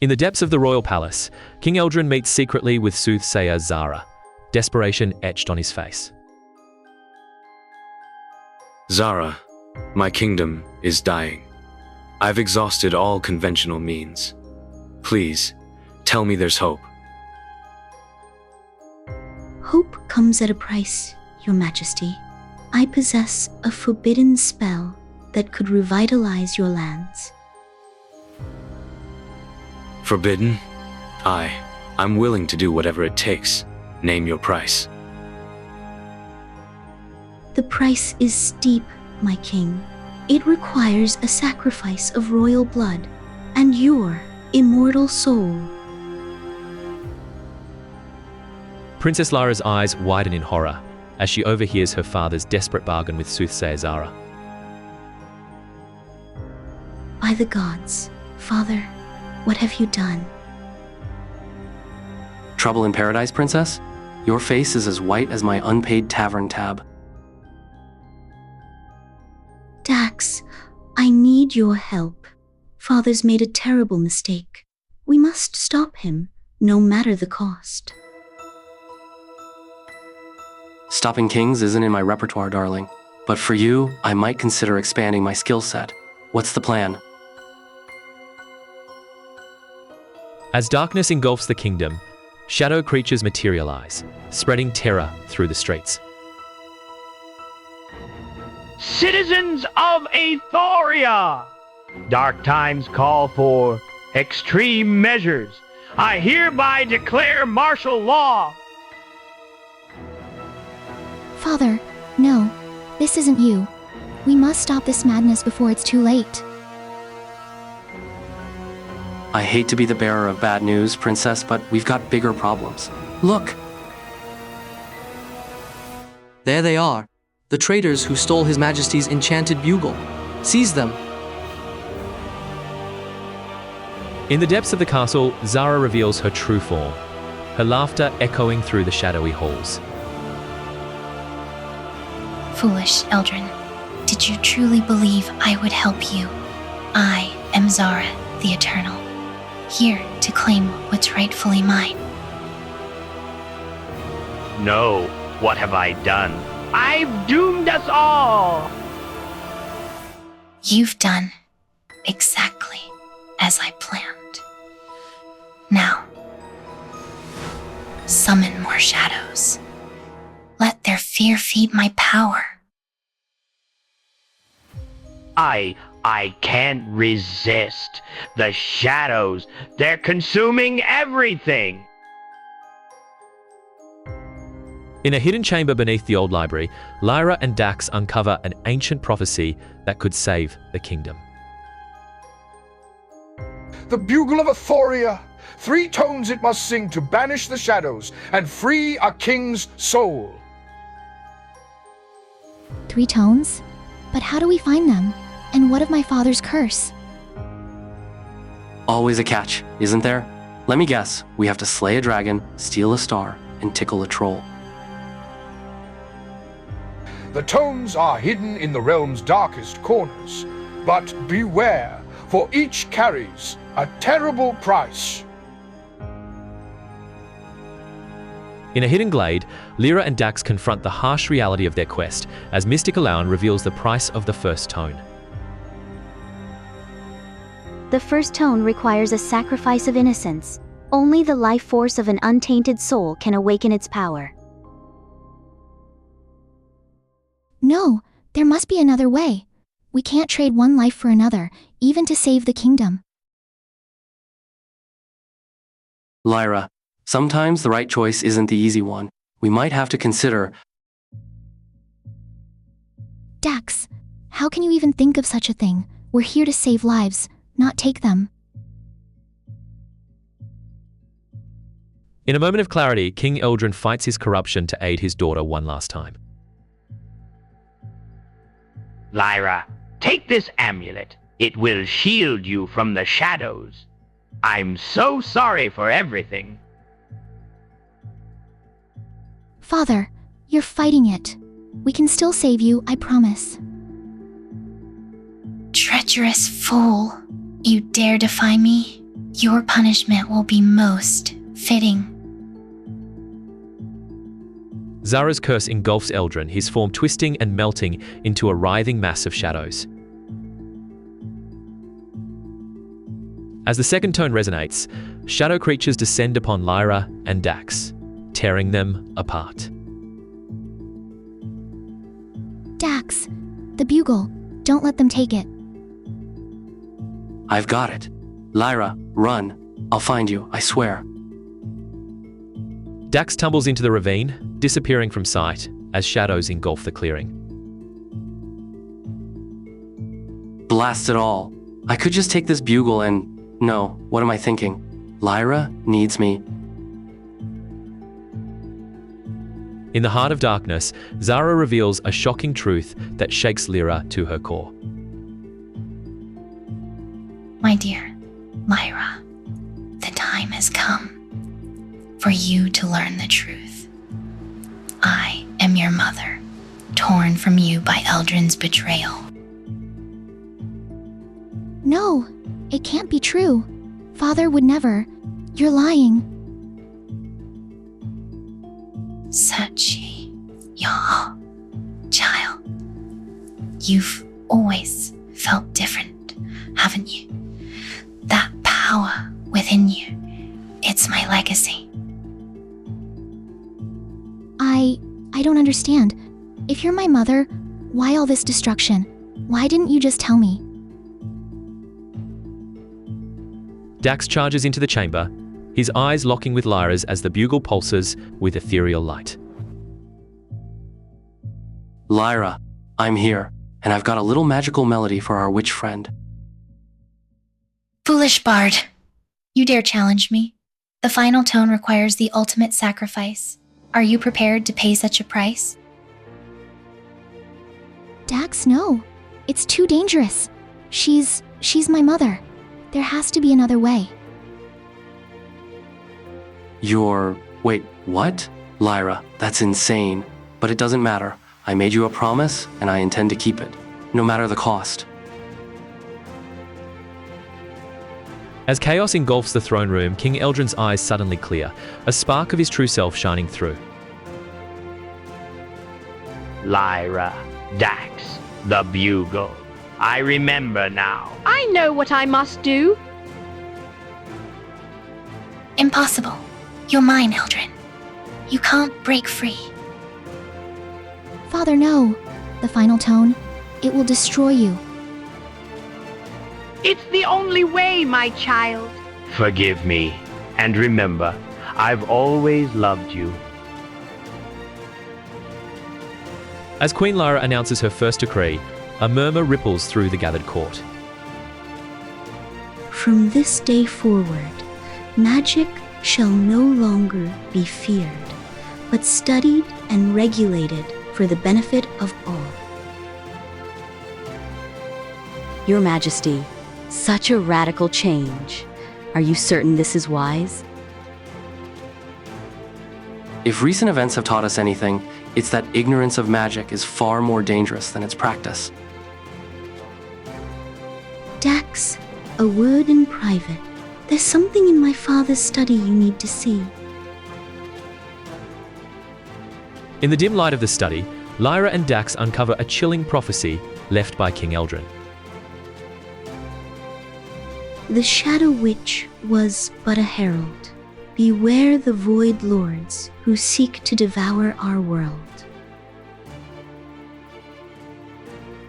In the depths of the royal palace, King Eldrin meets secretly with soothsayer Zara, desperation etched on his face. Zara, my kingdom is dying. I've exhausted all conventional means. Please, tell me there's hope. Hope comes at a price, Your Majesty. I possess a forbidden spell that could revitalize your lands. Forbidden? I'm willing to do whatever it takes. Name your price. The price is steep, my king. It requires a sacrifice of royal blood and your immortal soul. Princess Lyra's eyes widen in horror as she overhears her father's desperate bargain with soothsayer Zara. By the gods, Father, what have you done? Trouble in paradise, Princess? Your face is as white as my unpaid tavern tab. Dax, I need your help. Father's made a terrible mistake. We must stop him, no matter the cost. Stopping kings isn't in my repertoire, darling. But for you, I might consider expanding my skill set. What's the plan? As darkness engulfs the kingdom, shadow creatures materialize, spreading terror through the streets. Citizens of Aethoria! Dark times call for extreme measures. I hereby declare martial law. Father, no, this isn't you. We must stop this madness before it's too late. I hate to be the bearer of bad news, Princess, but we've got bigger problems. Look! There they are, the traitors who stole His Majesty's enchanted bugle. Seize them. In the depths of the castle, Zara reveals her true form, her laughter echoing through the shadowy halls. Foolish Eldrin, did you truly believe I would help you? I am Zara, the Eternal, here to claim what's rightfully mine. No, what have I done? I've doomed us all! You've done exactly as I planned. Now, summon more shadows. Let their fear feed my power. I can't resist. The shadows, they're consuming everything. In a hidden chamber beneath the old library, Lyra and Dax uncover an ancient prophecy that could save the kingdom. The bugle of Aethoria! 3 tones it must sing to banish the shadows and free a king's soul. 3 tones? But how do we find them? And what of my father's curse? Always a catch, isn't there? Let me guess, we have to slay a dragon, steal a star, and tickle a troll. The tones are hidden in the realm's darkest corners, but beware, for each carries a terrible price. In a hidden glade, Lyra and Dax confront the harsh reality of their quest as Mystic Alaun reveals the price of the first tone. The first tone requires a sacrifice of innocence. Only the life force of an untainted soul can awaken its power. No, there must be another way. We can't trade one life for another, even to save the kingdom. Lyra, sometimes the right choice isn't the easy one. We might have to consider... Dax, how can you even think of such a thing? We're here to save lives, not take them. In a moment of clarity, King Eldrin fights his corruption to aid his daughter one last time. Lyra, take this amulet. It will shield you from the shadows. I'm so sorry for everything. Father, you're fighting it. We can still save you, I promise. Treacherous fool. You dare defy me? Your punishment will be most fitting. Zara's curse engulfs Eldrin, his form twisting and melting into a writhing mass of shadows. As the second tone resonates, shadow creatures descend upon Lyra and Dax, tearing them apart. Dax, the bugle. Don't let them take it. I've got it. Lyra, run. I'll find you, I swear. Dax tumbles into the ravine, disappearing from sight as shadows engulf the clearing. Blast it all. I could just take this bugle and... No, what am I thinking? Lyra needs me. In the heart of darkness, Zara reveals a shocking truth that shakes Lyra to her core. My dear Lyra, the time has come for you to learn the truth. I am your mother, torn from you by Eldrin's betrayal. No, it can't be true. Father would never. You're lying. Sachi, your child. You've always felt different, haven't you? That power within you, it's my legacy. I don't understand. If you're my mother, why all this destruction? Why didn't you just tell me? Dax charges into the chamber, his eyes locking with Lyra's as the bugle pulses with ethereal light. Lyra, I'm here, and I've got a little magical melody for our witch friend. Foolish bard, you dare challenge me? The final tone requires the ultimate sacrifice. Are you prepared to pay such a price? Dax, no. It's too dangerous. She's my mother. There has to be another way. Wait, what? Lyra, that's insane. But it doesn't matter. I made you a promise, and I intend to keep it, no matter the cost. As chaos engulfs the throne room, King Eldrin's eyes suddenly clear, a spark of his true self shining through. Lyra, Dax, the bugle. I remember now. I know what I must do. Impossible. You're mine, Eldrin. You can't break free. Father, no. The final tone, it will destroy you. It's the only way, my child. Forgive me, and remember, I've always loved you. As Queen Lyra announces her first decree, a murmur ripples through the gathered court. From this day forward, magic shall no longer be feared, but studied and regulated for the benefit of all. Your Majesty, such a radical change. Are you certain this is wise? If recent events have taught us anything, it's that ignorance of magic is far more dangerous than its practice. Dax, a word in private. There's something in my father's study you need to see. In the dim light of the study, Lyra and Dax uncover a chilling prophecy left by King Eldrin. The Shadow Witch was but a herald. Beware the Void Lords who seek to devour our world.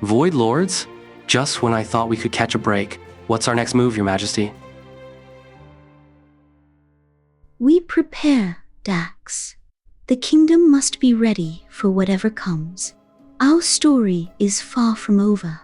Void Lords? Just when I thought we could catch a break. What's our next move, Your Majesty? We prepare, Dax. The kingdom must be ready for whatever comes. Our story is far from over.